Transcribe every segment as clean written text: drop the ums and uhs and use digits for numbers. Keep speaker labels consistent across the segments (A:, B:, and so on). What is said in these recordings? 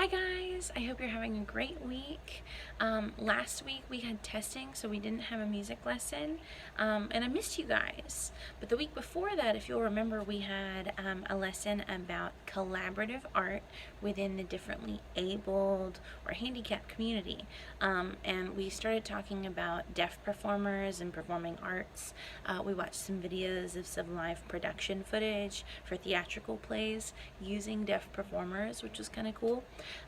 A: Hi guys, I hope you're having a great week. Last week we had testing, so we didn't have a music lesson, and I missed you guys. But the week before that, if you'll remember, we had a lesson about collaborative art within the differently abled or handicapped community. And we started talking about deaf performers and performing arts. We watched some videos of some live production footage for theatrical plays using deaf performers, which was kind of cool.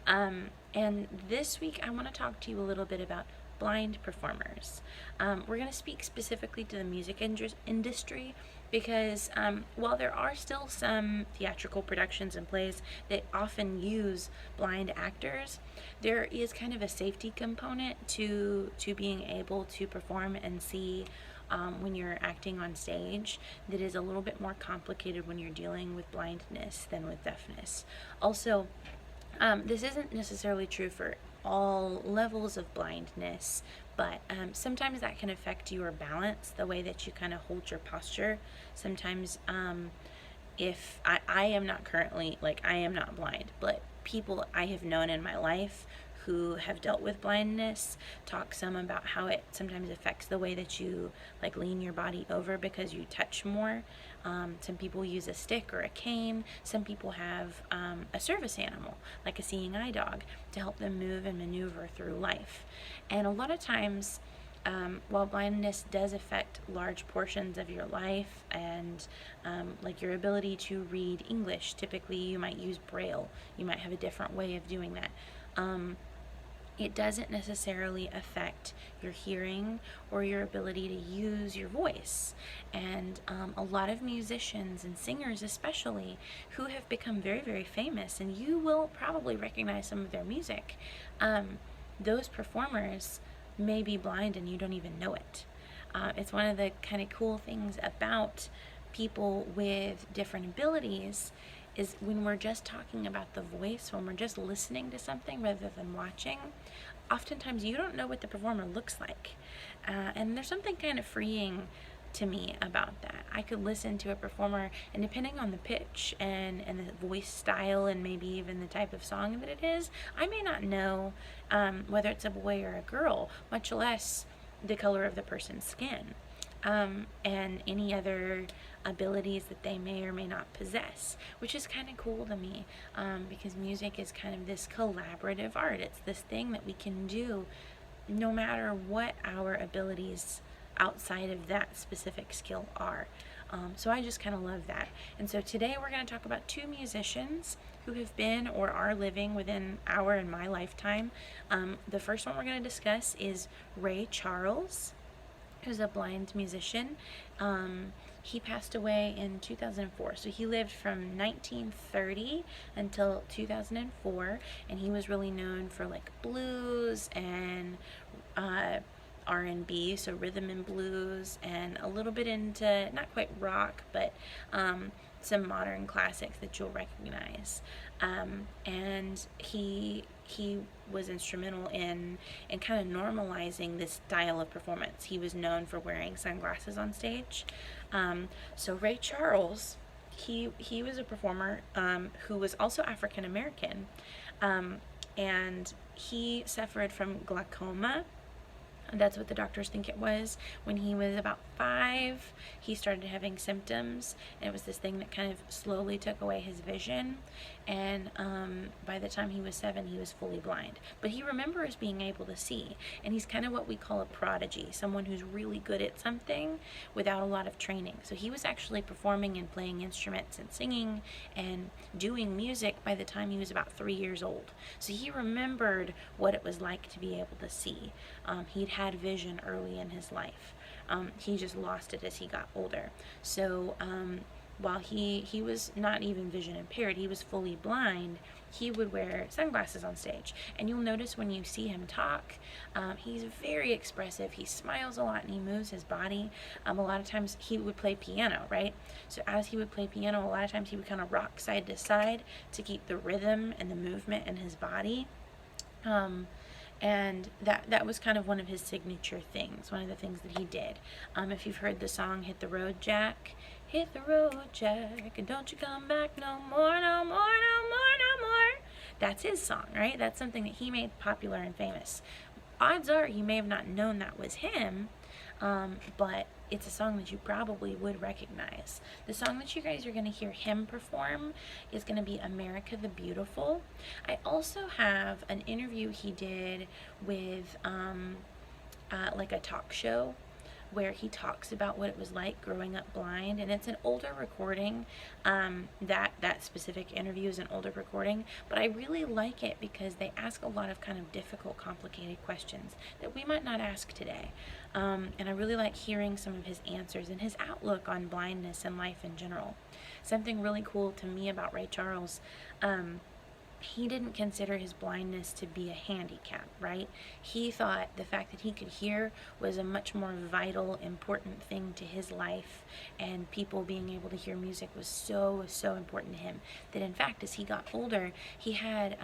A: And this week I want to talk to you a little bit about blind performers. We're going to speak specifically to the music industry because while there are still some theatrical productions and plays that often use blind actors, there is kind of a safety component to being able to perform and see when you're acting on stage that is a little bit more complicated when you're dealing with blindness than with deafness. Also, this isn't necessarily true for all levels of blindness, but sometimes that can affect your balance, the way that you kind of hold your posture. Sometimes, if I am not currently, I am not blind, but people I have known in my life who have dealt with blindness talk some about how it sometimes affects the way that you lean your body over because you touch more. Some people use a stick or a cane. Some people have a service animal like a seeing eye dog to help them move and maneuver through life. And a lot of times, while blindness does affect large portions of your life and your ability to read English, typically you might use Braille. You might have a different way of doing that. It doesn't necessarily affect your hearing or your ability to use your voice. And a lot of musicians and singers especially who have become very, very famous, and you will probably recognize some of their music, those performers may be blind and you don't even know it. It's one of the kind of cool things about people with different abilities is when we're just talking about the voice, when we're just listening to something rather than watching, oftentimes you don't know what the performer looks like. And there's something kind of freeing to me about that. I could listen to a performer, and depending on the pitch and the voice style and maybe even the type of song that it is, I may not know whether it's a boy or a girl, much less the color of the person's skin. And any other abilities that they may or may not possess, which is kind of cool to me, because music is kind of this collaborative art. It's this thing that we can do no matter what our abilities outside of that specific skill are. So I just kind of love that. And so today we're going to talk about two musicians who have been or are living within our and my lifetime. The first one we're going to discuss is Ray Charles, who's a blind musician. He passed away in 2004. So he lived from 1930 until 2004, and he was really known for blues and R&B, so rhythm and blues, and a little bit into not quite rock, but some modern classics that you'll recognize. And he was instrumental in kind of normalizing this style of performance. He was known for wearing sunglasses on stage. So Ray Charles, he was a performer who was also African American, and he suffered from glaucoma. That's what the doctors think it was. When he was about 5, he started having symptoms, and it was this thing that kind of slowly took away his vision, and by the time he was 7, he was fully blind. But he remembers being able to see, and he's kind of what we call a prodigy, someone who's really good at something without a lot of training. So he was actually performing and playing instruments and singing and doing music by the time he was about 3 years old. So he remembered what it was like to be able to see. He'd had vision early in his life. He just lost it as he got older. So while he was not even vision impaired, he was fully blind, he would wear sunglasses on stage. And you'll notice when you see him talk, he's very expressive. He smiles a lot and he moves his body. A lot of times he would play piano, right? So as he would play piano, a lot of times he would kind of rock side to side to keep the rhythm and the movement in his body. And that was kind of one of his signature things, one of the things that he did. If you've heard the song Hit the Road Jack, hit the road Jack, and don't you come back no more, no more, no more, no more. that's his song, right? That's something that he made popular and famous. Odds are you may have not known that was him, but it's a song that you probably would recognize. The song that you guys are going to hear him perform is going to be America the Beautiful. I also have an interview he did with like a talk show where he talks about what it was like growing up blind, and it's an older recording. That specific interview is an older recording, but I really like it because they ask a lot of kind of difficult, complicated questions that we might not ask today. And I really like hearing some of his answers and his outlook on blindness and life in general. Something really cool to me about Ray Charles, he didn't consider his blindness to be a handicap, right? He thought the fact that he could hear was a much more vital, important thing to his life, and people being able to hear music was so, so important to him that, in fact, as he got older, he had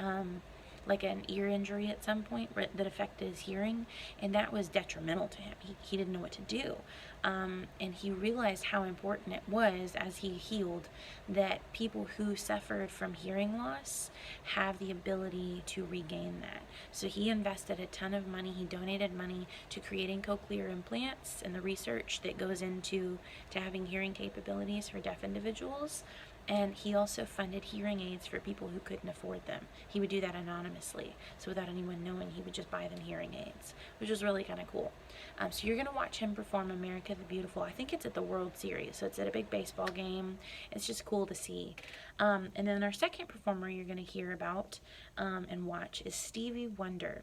A: like an ear injury at some point that affected his hearing, and that was detrimental to him. He didn't know what to do. And he realized how important it was as he healed that people who suffered from hearing loss have the ability to regain that. So he invested a ton of money. He donated money to creating cochlear implants and the research that goes into having hearing capabilities for deaf individuals. And he also funded hearing aids for people who couldn't afford them. He would do that anonymously. So without anyone knowing, he would just buy them hearing aids, which was really kind of cool. So you're going to watch him perform America the Beautiful. I think it's at the World Series, so it's at a big baseball game. It's just cool to see. And then our second performer you're going to hear about and watch is Stevie Wonder.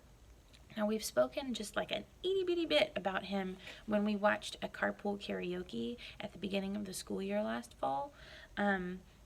A: Now, we've spoken just like an itty bitty bit about him when we watched a carpool karaoke at the beginning of the school year last fall.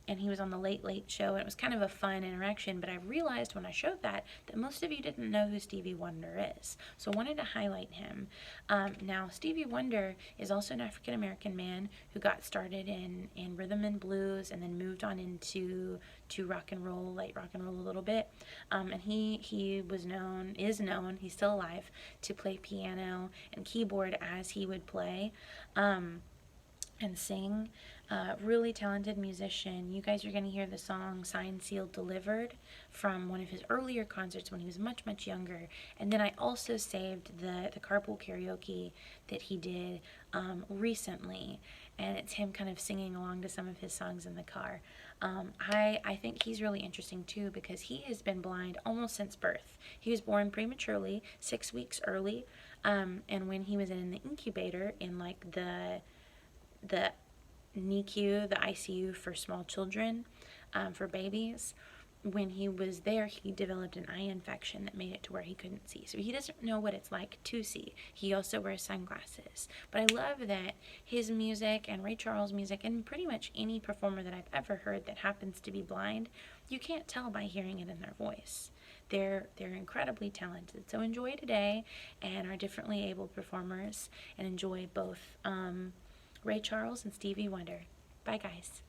A: And he was on the Late Late Show, and it was kind of a fun interaction, but I realized when I showed that most of you didn't know who Stevie Wonder is. So I wanted to highlight him. Now, Stevie Wonder is also an African-American man who got started in rhythm and blues and then moved on into rock and roll, light rock and roll a little bit. And he is known, he's still alive, to play piano and keyboard as he would play. And sing. Really talented musician. You guys are going to hear the song Signed, Sealed, Delivered from one of his earlier concerts when he was much, much younger. And then I also saved the carpool karaoke that he did recently. And it's him kind of singing along to some of his songs in the car. I think he's really interesting too because he has been blind almost since birth. He was born prematurely, 6 weeks early. And when he was in the incubator in like the NICU, the ICU for small children, for babies, when he was there, he developed an eye infection that made it to where he couldn't see. So he doesn't know what it's like to see. He also wears sunglasses. But I love that his music and Ray Charles' music and pretty much any performer that I've ever heard that happens to be blind, you can't tell by hearing it in their voice. They're incredibly talented. So enjoy today and our differently abled performers, and enjoy both Ray Charles and Stevie Wonder. Bye, guys.